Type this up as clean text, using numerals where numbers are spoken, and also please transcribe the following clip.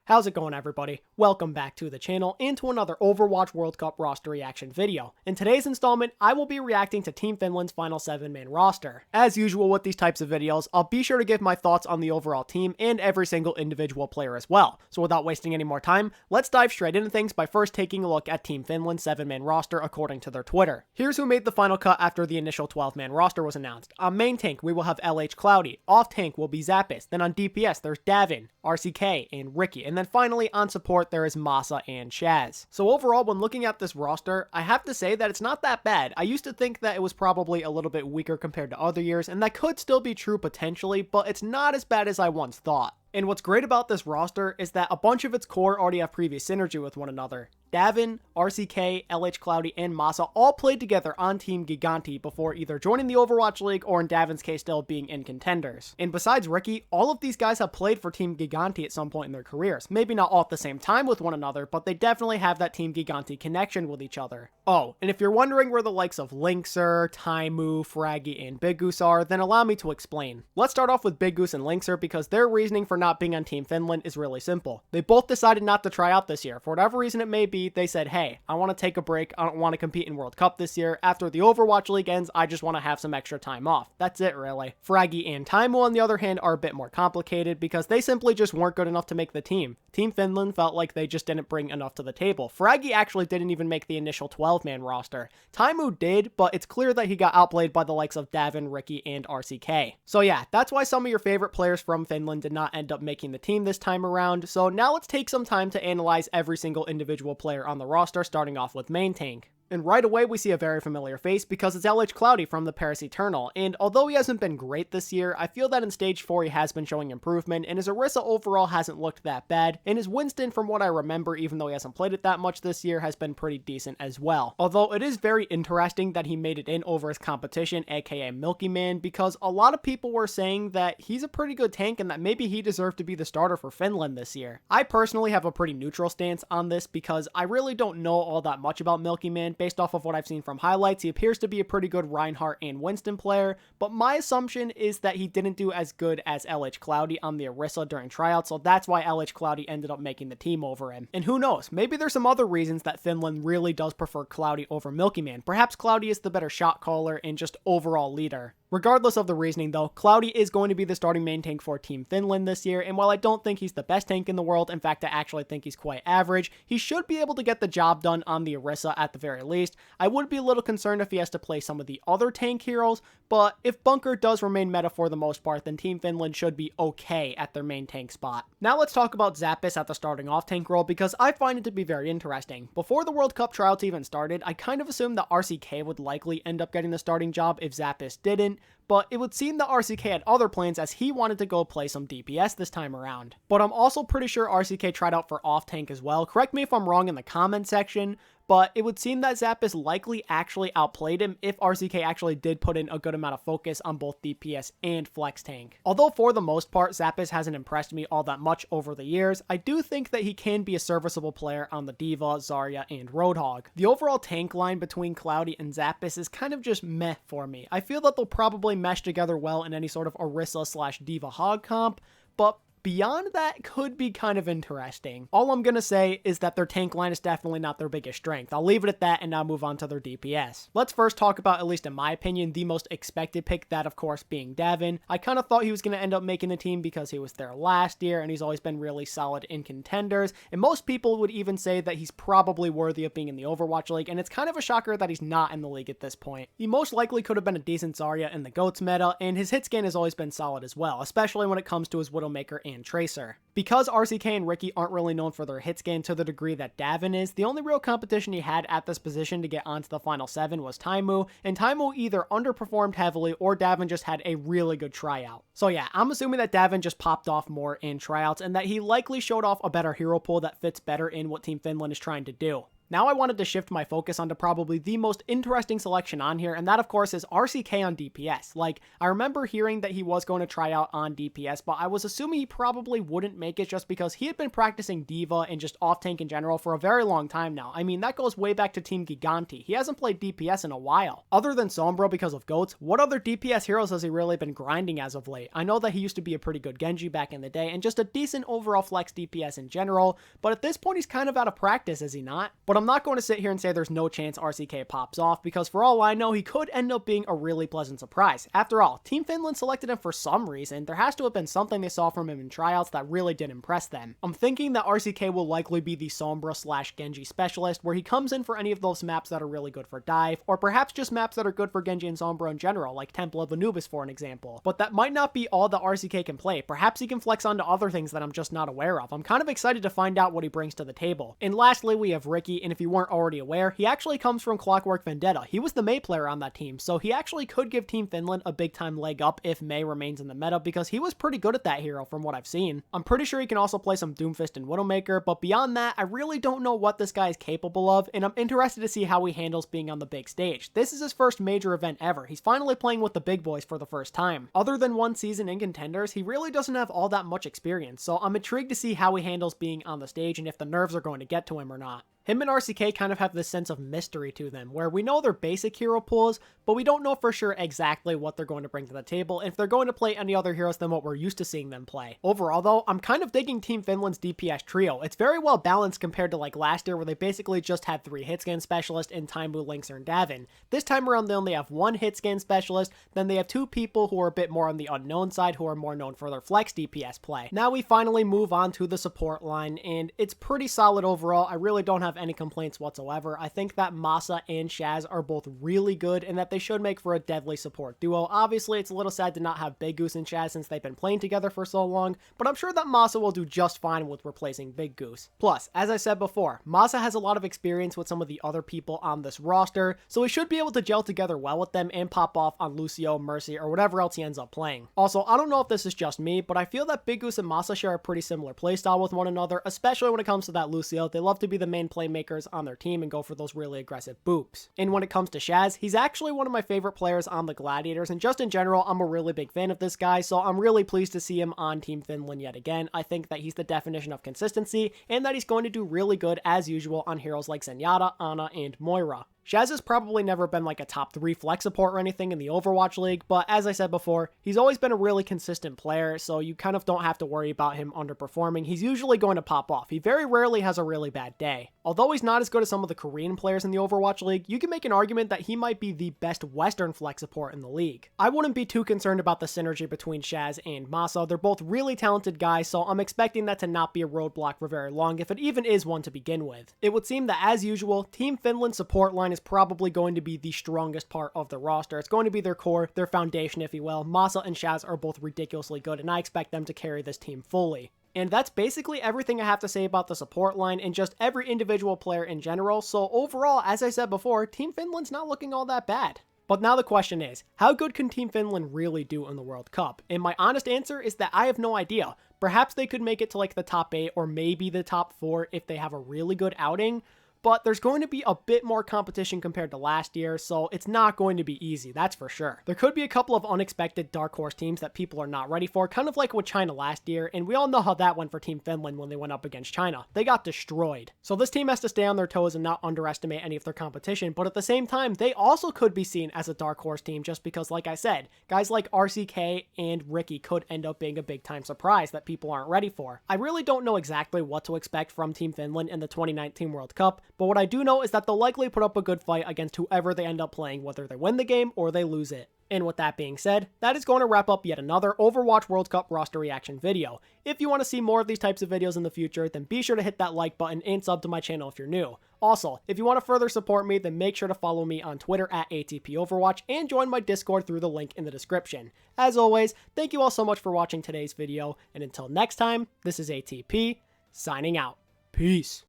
How's it going, everybody? Welcome back to the channel and to another Overwatch World Cup roster reaction video. In today's installment, I will be reacting to Team Finland's final 7-man roster. As usual with these types of videos, I'll be sure to give my thoughts on the overall team and every single individual player as well. So without wasting any more time, let's dive straight into things by first taking a look at Team Finland's 7-man roster according to their Twitter. Here's who made the final cut after the initial 12-man roster was announced. On main tank, we will have LH Cloudy. Off tank will be Zappis. Then on DPS, there's Davin, RCK, and Ricky. And then finally on support there is Masa and Shaz. So overall, when looking at this roster, I have to say that it's not that bad. I used to think that it was probably a little bit weaker compared to other years, and that could still be true potentially, but it's not as bad as I once thought. And what's great about this roster is that a bunch of its core already have previous synergy with one another. Davin, RCK, LH Cloudy, and Masa all played together on Team Giganti before either joining the Overwatch League or in Davin's case still being in contenders. And besides Ricky, all of these guys have played for Team Giganti at some point in their careers. Maybe not all at the same time with one another, but they definitely have that Team Giganti connection with each other. Oh, and if you're wondering where the likes of Linkser, Taimu, Fraggy, and Big Goose are, then allow me to explain. Let's start off with Big Goose and Linkser because their reasoning for not being on Team Finland is really simple. They both decided not to try out this year. For whatever reason it may be, they said, hey, I want to take a break. I don't want to compete in World Cup this year. After the Overwatch League ends, I just want to have some extra time off. That's it, really. Fraggy and Taimu, on the other hand, are a bit more complicated because they simply just weren't good enough to make the team. Team Finland felt like they just didn't bring enough to the table. Fraggy actually didn't even make the initial 12-man roster. Taimu did, but it's clear that he got outplayed by the likes of Davin, Ricky, and RCK. So yeah, that's why some of your favorite players from Finland did not end up making the team this time around. So now let's take some time to analyze every single individual player on the roster, starting off with main tank. And right away, we see a very familiar face because it's LH Cloudy from the Paris Eternal, and although he hasn't been great this year, I feel that in Stage 4 he has been showing improvement, and his Orisa overall hasn't looked that bad, and his Winston, from what I remember, even though he hasn't played it that much this year, has been pretty decent as well. Although it is very interesting that he made it in over his competition, aka Milky Man, because a lot of people were saying that he's a pretty good tank and that maybe he deserved to be the starter for Finland this year. I personally have a pretty neutral stance on this because I really don't know all that much about Milky Man. Based off of what I've seen from highlights, he appears to be a pretty good Reinhardt and Winston player, but my assumption is that he didn't do as good as LH Cloudy on the Orisa during tryouts, so that's why LH Cloudy ended up making the team over him. And who knows, maybe there's some other reasons that Finland really does prefer Cloudy over Milky Man. Perhaps Cloudy is the better shot caller and just overall leader. Regardless of the reasoning though, Cloudy is going to be the starting main tank for Team Finland this year, and while I don't think he's the best tank in the world, in fact I actually think he's quite average, he should be able to get the job done on the Orisa at the very least. I would be a little concerned if he has to play some of the other tank heroes, but if Bunker does remain meta for the most part, then Team Finland should be okay at their main tank spot. Now let's talk about Zappis at the starting off tank role because I find it to be very interesting. Before the World Cup tryouts even started, I kind of assumed that RCK would likely end up getting the starting job if Zappis didn't, but it would seem that RCK had other plans as he wanted to go play some DPS this time around. But I'm also pretty sure RCK tried out for off tank as well. Correct me if I'm wrong in the comment section, but it would seem that Zappis likely actually outplayed him if RCK actually did put in a good amount of focus on both DPS and flex tank. Although for the most part, Zappis hasn't impressed me all that much over the years, I do think that he can be a serviceable player on the D.Va, Zarya, and Roadhog. The overall tank line between Cloudy and Zappis is kind of just meh for me. I feel that they'll probably mesh together well in any sort of Orisa/D.Va Hog comp, but beyond that could be kind of interesting. All I'm gonna say is that their tank line is definitely not their biggest strength. I'll leave it at that and now move on to their DPS. Let's first talk about, at least in my opinion, the most expected pick, that of course being Davin. I kind of thought he was gonna end up making the team because he was there last year and he's always been really solid in contenders, and most people would even say that he's probably worthy of being in the Overwatch League, and it's kind of a shocker that he's not in the league at this point. He most likely could have been a decent Zarya in the GOATS meta, and his hit scan has always been solid as well, especially when it comes to his Widowmaker and Tracer. Because RCK and Ricky aren't really known for their hit scan to the degree that Davin is, the only real competition he had at this position to get onto the final 7 was Taimu, and Taimu either underperformed heavily or Davin just had a really good tryout. So yeah, I'm assuming that Davin just popped off more in tryouts and that he likely showed off a better hero pool that fits better in what Team Finland is trying to do. Now I wanted to shift my focus onto probably the most interesting selection on here, and that of course is RCK on DPS. Like, I remember hearing that he was going to try out on DPS, but I was assuming he probably wouldn't make it just because he had been practicing D.Va and just off-tank in general for a very long time now. I mean, that goes way back to Team Giganti. He hasn't played DPS in a while. Other than Sombra because of goats, what other DPS heroes has he really been grinding as of late? I know that he used to be a pretty good Genji back in the day, and just a decent overall flex DPS in general, but at this point he's kind of out of practice, is he not? But I'm not going to sit here and say there's no chance RCK pops off, because for all I know, he could end up being a really pleasant surprise. After all, Team Finland selected him for some reason. There has to have been something they saw from him in tryouts that really did impress them. I'm thinking that RCK will likely be the Sombra / Genji specialist, where he comes in for any of those maps that are really good for dive, or perhaps just maps that are good for Genji and Sombra in general, like Temple of Anubis for an example. But that might not be all that RCK can play. Perhaps he can flex onto other things that I'm just not aware of. I'm kind of excited to find out what he brings to the table. And lastly, we have Ricky, and if you weren't already aware, he actually comes from Clockwork Vendetta. He was the Mei player on that team, so he actually could give Team Finland a big time leg up if Mei remains in the meta, because he was pretty good at that hero from what I've seen. I'm pretty sure he can also play some Doomfist and Widowmaker, but beyond that, I really don't know what this guy is capable of, and I'm interested to see how he handles being on the big stage. This is his first major event ever. He's finally playing with the big boys for the first time. Other than one season in Contenders, he really doesn't have all that much experience, so I'm intrigued to see how he handles being on the stage and if the nerves are going to get to him or not. Him and RCK kind of have this sense of mystery to them, where we know they're basic hero pools, but we don't know for sure exactly what they're going to bring to the table, and if they're going to play any other heroes than what we're used to seeing them play. Overall though, I'm kind of digging Team Finland's DPS trio. It's very well balanced compared to like last year, where they basically just had 3 hit scan specialists in Taimu, Linkser, and Davin. This time around they only have 1 hit scan specialist, then they have 2 people who are a bit more on the unknown side, who are more known for their flex DPS play. Now we finally move on to the support line, and it's pretty solid overall. I really don't have any complaints whatsoever. I think that Masa and Shaz are both really good, and that they should make for a deadly support duo. Obviously, it's a little sad to not have Big Goose and Shaz since they've been playing together for so long, but I'm sure that Masa will do just fine with replacing Big Goose. Plus, as I said before, Masa has a lot of experience with some of the other people on this roster, so he should be able to gel together well with them and pop off on Lucio, Mercy, or whatever else he ends up playing. Also, I don't know if this is just me, but I feel that Big Goose and Masa share a pretty similar playstyle with one another, especially when it comes to that Lucio. They love to be the main playmakers on their team and go for those really aggressive boops. And when it comes to Shaz, he's actually one of my favorite players on the Gladiators, and just in general, I'm a really big fan of this guy, so I'm really pleased to see him on Team Finland yet again. I think that he's the definition of consistency, and that he's going to do really good as usual on heroes like Zenyatta, Ana, and Moira. Shaz has probably never been like a top 3 flex support or anything in the Overwatch League, but as I said before, he's always been a really consistent player, so you kind of don't have to worry about him underperforming. He's usually going to pop off. He very rarely has a really bad day. Although he's not as good as some of the Korean players in the Overwatch League, you can make an argument that he might be the best Western flex support in the league. I wouldn't be too concerned about the synergy between Shaz and Masa. They're both really talented guys, so I'm expecting that to not be a roadblock for very long, if it even is one to begin with. It would seem that, as usual, Team Finland's support line is probably going to be the strongest part of the roster. It's going to be their core, their foundation, if you will. Masa and Shaz are both ridiculously good, and I expect them to carry this team fully. And that's basically everything I have to say about the support line and just every individual player in general. So overall, as I said before, Team Finland's not looking all that bad. But now the question is, how good can Team Finland really do in the World Cup? And my honest answer is that I have no idea. Perhaps they could make it to like the top 8 or maybe the top 4 if they have a really good outing. But there's going to be a bit more competition compared to last year, so it's not going to be easy, that's for sure. There could be a couple of unexpected dark horse teams that people are not ready for, kind of like with China last year, and we all know how that went for Team Finland when they went up against China. They got destroyed. So this team has to stay on their toes and not underestimate any of their competition, but at the same time, they also could be seen as a dark horse team just because, like I said, guys like RCK and Ricky could end up being a big time surprise that people aren't ready for. I really don't know exactly what to expect from Team Finland in the 2019 World Cup, but what I do know is that they'll likely put up a good fight against whoever they end up playing, whether they win the game or they lose it. And with that being said, that is going to wrap up yet another Overwatch World Cup roster reaction video. If you want to see more of these types of videos in the future, then be sure to hit that like button and sub to my channel if you're new. Also, if you want to further support me, then make sure to follow me on Twitter at ATPOverwatch and join my Discord through the link in the description. As always, thank you all so much for watching today's video, and until next time, this is ATP, signing out. Peace.